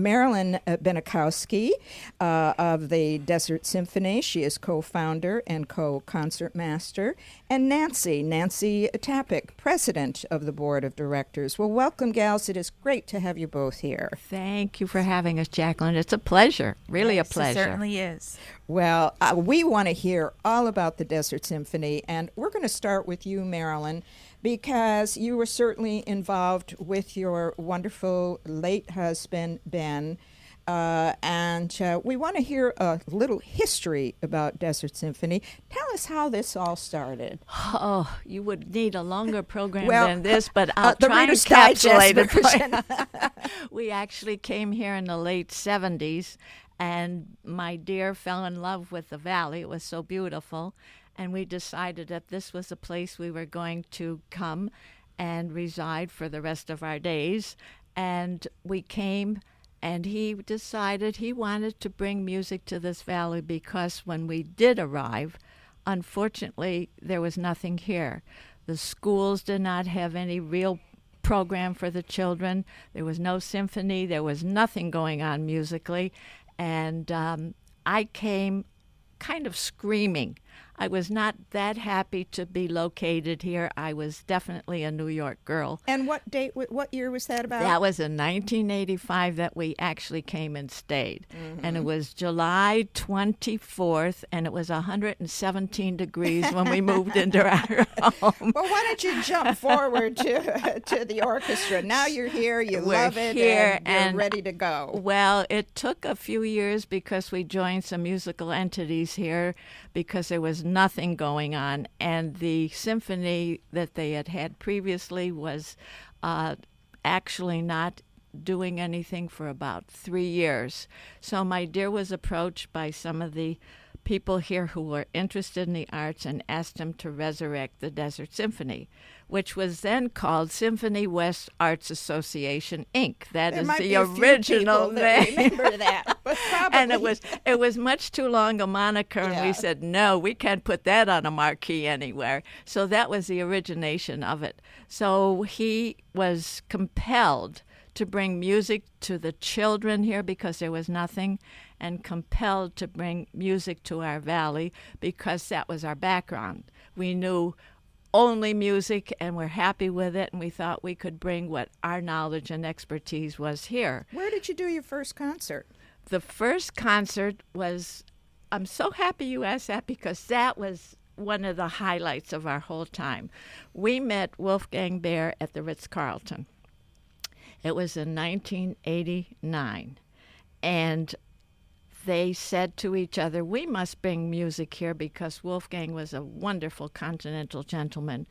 Marilyn Benachowski of the Desert Symphony. She is co-founder and co-concertmaster. And Nancy Tapick, president of the board of directors. Well, welcome, gals. It is great to have you both here. Thank you for having us, Jacqueline. It's a pleasure, really Yes, a pleasure. It certainly is. Well, we want to hear all about the Desert Symphony, and we're going to start with you, Marilyn, because you were certainly involved with your wonderful late husband, Ben, and we want to hear a little history about Desert Symphony. Tell us how this all started. Oh, you would need a longer program Well, than this, but I'll the try and Reader's Digest encapsulate it for version. you. We actually came here in the late 70s, and my dear fell in love with the valley. It was so beautiful, and we decided that this was a place we were going to come and reside for the rest of our days. And we came, and he decided he wanted to bring music to this valley because when we did arrive, unfortunately, there was nothing here. The schools did not have any real program for the children. There was no symphony. There was nothing going on musically. And I came kind of screaming. I was not that happy to be located here. I was definitely a New York girl. And what year was that about? That was in 1985 that we actually came and stayed. Mm-hmm. And it was July 24th, and it was 117 degrees when we moved into our home. Well, why don't you jump forward to the orchestra? Now you're here, you love it, here and you're ready to go. Well, it took a few years because we joined some musical entities here because there was nothing going on, and the symphony that they had previously was actually not doing anything for about 3 years. So my dear was approached by some of the people here who were interested in the arts and asked him to resurrect the Desert Symphony, which was then called Symphony West Arts Association, Inc. That there is might the be a few original people that name. remember that, but probably. And it was much too long a moniker, and we said, no, we can't put that on a marquee anywhere. So that was the origination of it. So he was compelled to bring music to the children here because there was nothing, and compelled to bring music to our valley because that was our background. We knew only music, and we're happy with it, and we thought we could bring what our knowledge and expertise was here. Where did you do your first concert? The first concert was, I'm so happy you asked that because that was one of the highlights of our whole time. We met Wolfgang Baer at the Ritz-Carlton. It was in 1989, and they said to each other, we must bring music here because Wolfgang was a wonderful continental gentleman.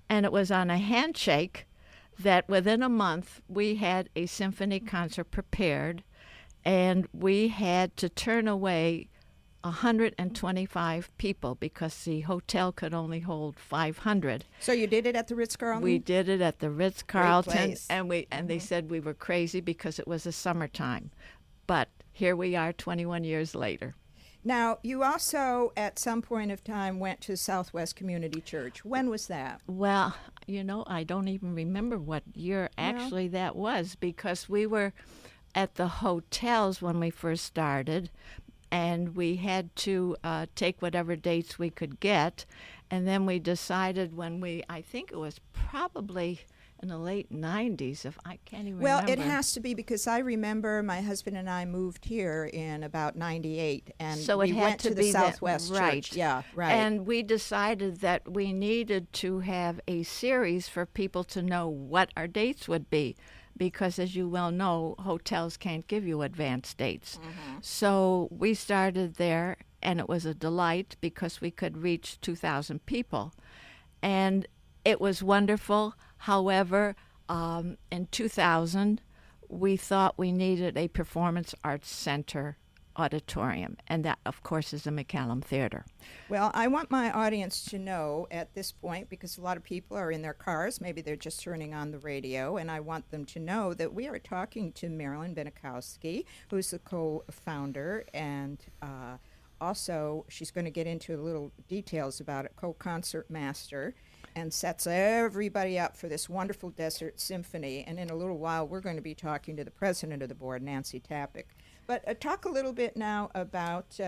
And it was on a handshake that within a month we had a symphony concert prepared, and we had to turn away 125 people because the hotel could only hold 500. So you did it at the Ritz-Carlton? We did it at the Ritz-Carlton, Great place. and they said we were crazy because it was the summertime. But here we are 21 years later. Now, you also, at some point of time, went to Southwest Community Church. When was that? Well, I don't even remember what year actually that was because we were at the hotels when we first started, and we had to take whatever dates we could get. And then we decided I think it was probably in the late 90s, if I can't even remember. Well, it has to be because I remember my husband and I moved here in about 98, and so we it went had to the be Southwest that, right. Church. Yeah, right. And we decided that we needed to have a series for people to know what our dates would be, because as you well know, hotels can't give you advance dates. Mm-hmm. So we started there, and it was a delight because we could reach 2,000 people. And it was wonderful. However, in 2000, we thought we needed a performance arts center auditorium, and that, of course, is the McCallum Theater. Well, I want my audience to know at this point, because a lot of people are in their cars, maybe they're just turning on the radio, and I want them to know that we are talking to Marilyn Benachowski, who's the co-founder, and also she's going to get into a little details about it, co-concertmaster. and sets everybody up for this wonderful Desert Symphony. And in a little while, we're going to be talking to the president of the board, Nancy Tapick. But talk a little bit now about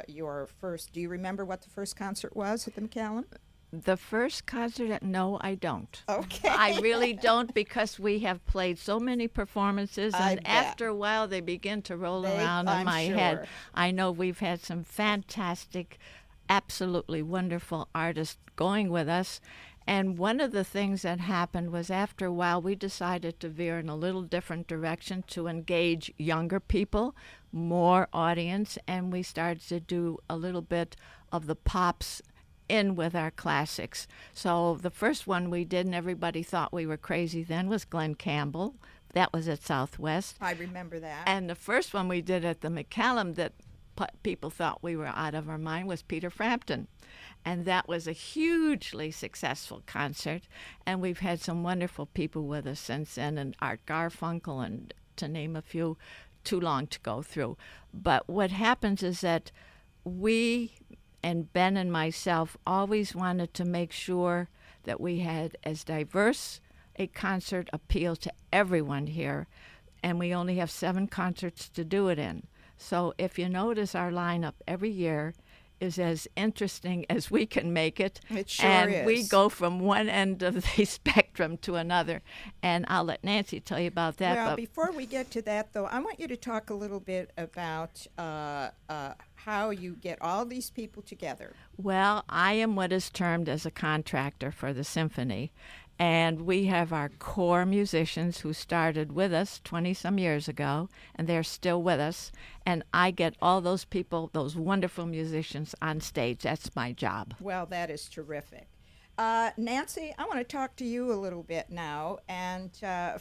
your first. Do you remember what the first concert was at the McCallum? The first concert, no, I don't. Okay. I really don't, because we have played so many performances, and after a while they begin to roll around in my head. I know we've had some fantastic, absolutely wonderful artists going with us. And one of the things that happened was, after a while, we decided to veer in a little different direction to engage younger people, more audience, and we started to do a little bit of the pops in with our classics. So the first one we did, and everybody thought we were crazy then, was Glenn Campbell. That was at Southwest. I remember that. And the first one we did at the McCallum that people thought we were out of our mind was Peter Frampton. And that was a hugely successful concert. And we've had some wonderful people with us since then, and Art Garfunkel, and to name a few, too long to go through. But what happens is that we, and Ben and myself, always wanted to make sure that we had as diverse a concert appeal to everyone here. And we only have 7 concerts to do it in. So if you notice, our lineup every year is as interesting as we can make it. It sure and is. We go from one end of the spectrum to another. And I'll let Nancy tell you about that. Well, before we get to that, though, I want you to talk a little bit about how you get all these people together. Well, I am what is termed as a contractor for the symphony. And we have our core musicians who started with us 20-some years ago, and they're still with us. And I get all those people, those wonderful musicians, on stage. That's my job. Well, that is terrific. Nancy, I want to talk to you a little bit now. And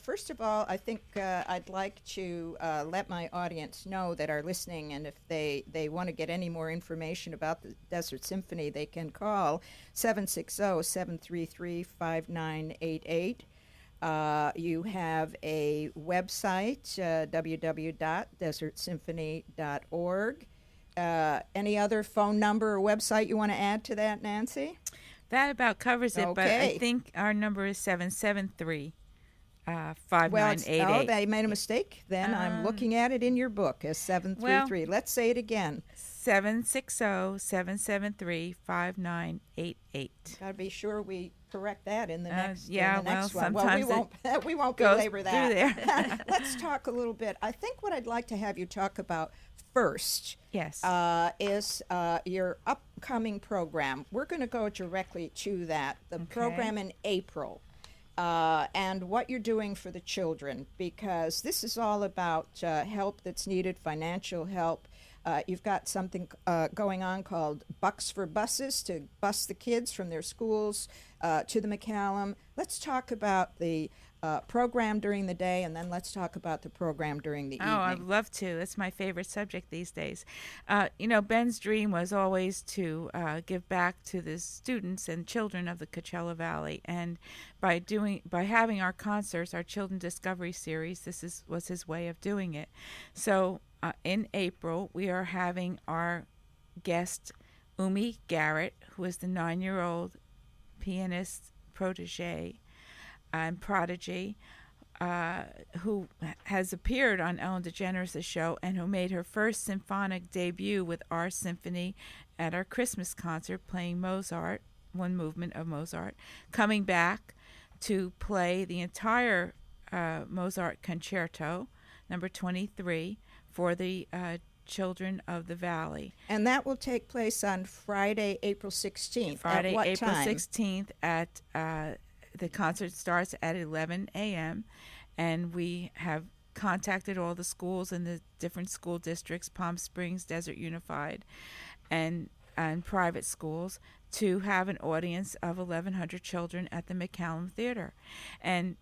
first of all, I think I'd like to let my audience know that are listening, and if they want to get any more information about the Desert Symphony, they can call 760-733-5988. You have a website, www.desertsymphony.org. Any other phone number or website you want to add to that, Nancy? That about covers it, but I think our number is 773-5988. Well, they made a mistake. Then I'm looking at it in your book as 733. Well, let's say it again. 760-773-5988. Got to be sure we correct that in the next, next one. Sometimes well, we won't belabor that. There. Let's talk a little bit. I think what I'd like to have you talk about first, yes, is your upcoming program. We're going to go directly to that. The program in April. And what you're doing for the children, because this is all about help that's needed, financial help. You've got something going on called Bucks for Buses to bus the kids from their schools to the McCallum. Let's talk about the program during the day, and then let's talk about the program during the evening. Oh, I'd love to. It's my favorite subject these days. Ben's dream was always to give back to the students and children of the Coachella Valley, and by having our concerts, our Children Discovery Series, was his way of doing it. So in April, we are having our guest Umi Garrett, who is the 9-year-old pianist protege and prodigy, who has appeared on Ellen DeGeneres' show and who made her first symphonic debut with our symphony at our Christmas concert, playing Mozart, one movement of Mozart, coming back to play the entire Mozart concerto, number 23, for the children of the Valley. And that will take place on Friday, April 16th. Friday, at what April time? 16th at the concert starts at 11 a.m. and we have contacted all the schools in the different school districts, Palm Springs, Desert Unified, and private schools, to have an audience of 1,100 children at the McCallum Theater. And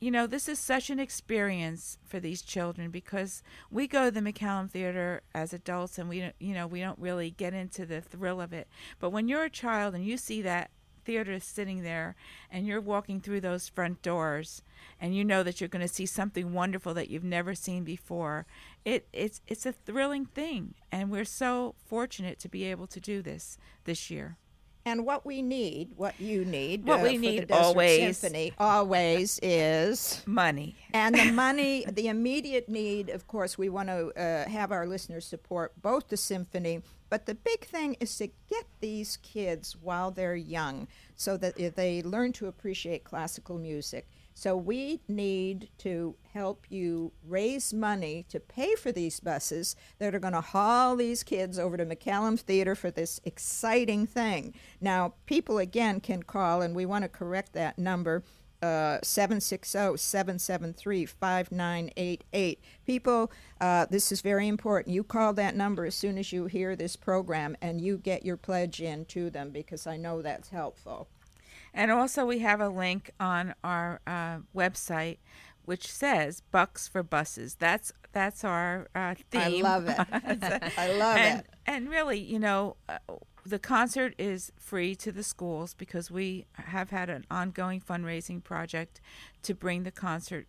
this is such an experience for these children, because we go to the McCallum Theater as adults and we don't really get into the thrill of it. But when you're a child and you see that theater is sitting there and you're walking through those front doors and you know that you're going to see something wonderful that you've never seen before, it's a thrilling thing, and we're so fortunate to be able to do this year. And what we need, what you need, What we for need the Desert always. Symphony always is Money. and the money, the immediate need, of course, we want to have our listeners support both the symphony, but the big thing is to get these kids while they're young so that they learn to appreciate classical music. So we need to help you raise money to pay for these buses that are going to haul these kids over to McCallum Theater for this exciting thing. Now, people, again, can call, and we want to correct that number, 760-773-5988. People, this is very important. You call that number as soon as you hear this program, and you get your pledge in to them because I know that's helpful. And also we have a link on our website which says Bucks for Buses. That's our theme. I love it. I love it. And really, the concert is free to the schools because we have had an ongoing fundraising project to bring the concert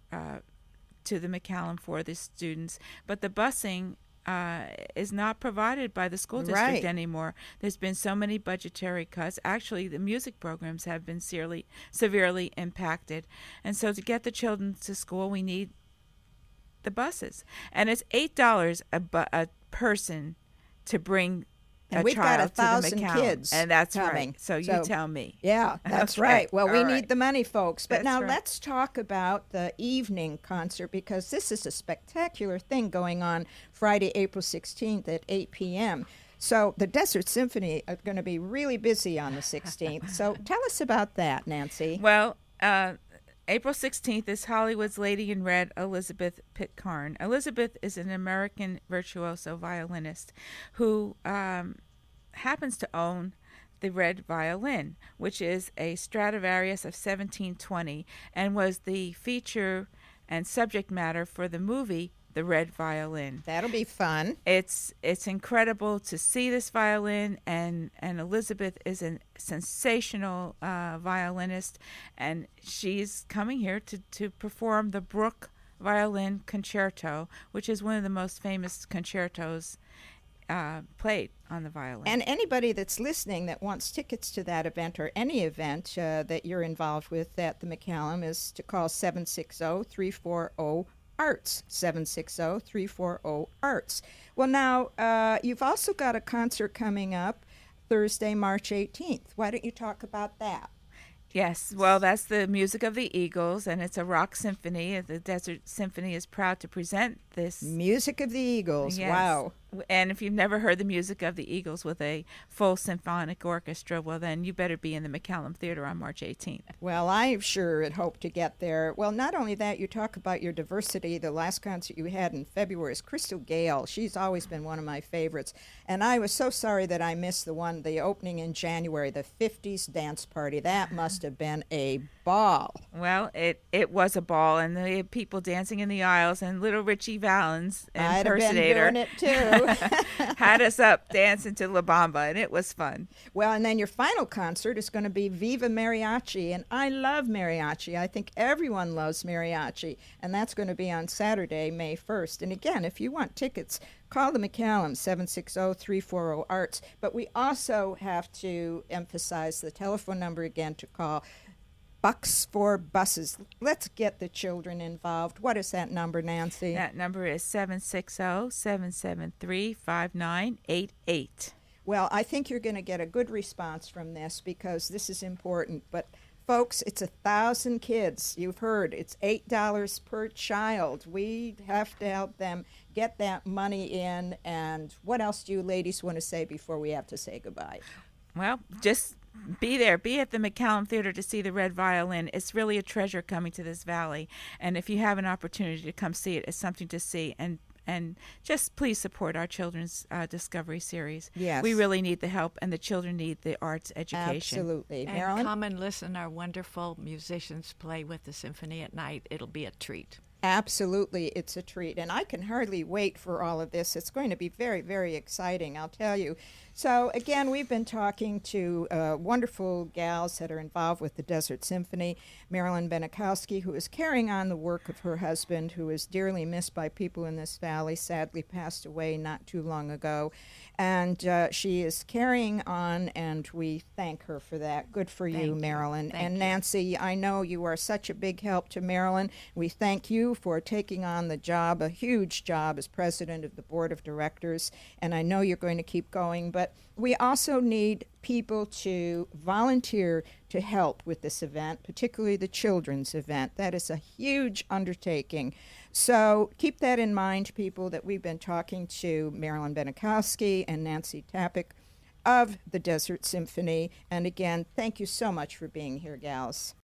to the McCallum for the students. But the busing is not provided by the school district anymore. There's been so many budgetary cuts. Actually, the music programs have been severely impacted. And so to get the children to school, we need the buses. And it's $8 a person to bring and we've got 1,000 kids, and that's coming. Right. So you tell me. Yeah, that's Okay. right. Well, we All need the money, folks. But That's now right. let's talk about the evening concert because this is a spectacular thing going on Friday, April 16th at 8 p.m. So the Desert Symphony are going to be really busy on the 16th. So tell us about that, Nancy. Well, April 16th is Hollywood's Lady in Red, Elizabeth Pitcairn. Elizabeth is an American virtuoso violinist who happens to own the red violin, which is a Stradivarius of 1720 and was the feature and subject matter for the movie The Red Violin. That'll be fun. It's incredible to see this violin, and Elizabeth is a sensational violinist, and she's coming here to perform the Bruch Violin Concerto, which is one of the most famous concertos played on the violin. And anybody that's listening that wants tickets to that event or any event that you're involved with at the McCallum is to call 760-340-ARTS, 760-340-ARTS. Well, now, you've also got a concert coming up Thursday, March 18th. Why don't you talk about that? Yes, well, that's the music of the Eagles, and it's a rock symphony. The Desert Symphony is proud to present this. Music of the Eagles, Yes. Wow. And if you've never heard the music of the Eagles with a full symphonic orchestra, well, then you better be in the McCallum Theater on March 18th. Well, I sure had hoped to get there. Well, not only that, you talk about your diversity. The last concert you had in February is Crystal Gale. She's always been one of my favorites. And I was so sorry that I missed the opening in January, the 50s dance party. That must have been a ball. Well, it was a ball, and they had people dancing in the aisles, and little Richie Valens, I'd have been impersonator, doing it too. had us up dancing to La Bamba, and it was fun. Well, and then your final concert is going to be Viva Mariachi, and I love mariachi. I think everyone loves mariachi, and that's going to be on Saturday, May 1st. And again, if you want tickets, call the McCallum, 760-340-ARTS. But we also have to emphasize the telephone number again to call. Bucks for Buses. Let's get the children involved. What is that number, Nancy? That number is 760-773-5988. Well, I think you're going to get a good response from this because this is important. But, folks, it's 1,000 kids. You've heard. It's $8 per child. We have to help them get that money in. And what else do you ladies want to say before we have to say goodbye? Well, just be there. Be at the McCallum Theater to see the Red Violin. It's really a treasure coming to this valley. And if you have an opportunity to come see it, it's something to see. And just please support our children's Discovery series. Yes. We really need the help, and the children need the arts education. Absolutely. And come and listen our wonderful musicians play with the symphony at night. It'll be a treat. Absolutely, it's a treat, and I can hardly wait for all of this. It's going to be very, very exciting, I'll tell you. So, again, we've been talking to wonderful gals that are involved with the Desert Symphony. Marilyn Benachowski, who is carrying on the work of her husband, who is dearly missed by people in this valley, sadly passed away not too long ago. And she is carrying on, and we thank her for that. Good for you, Marilyn. And Nancy, I know you are such a big help to Marilyn. We thank you for taking on the job, a huge job, as president of the board of directors. And I know you're going to keep going, but we also need people to volunteer to help with this event, particularly the children's event. That is a huge undertaking. So keep that in mind, people, that we've been talking to Marilyn Benachowski and Nancy Tapick of the Desert Symphony. And again, thank you so much for being here, gals.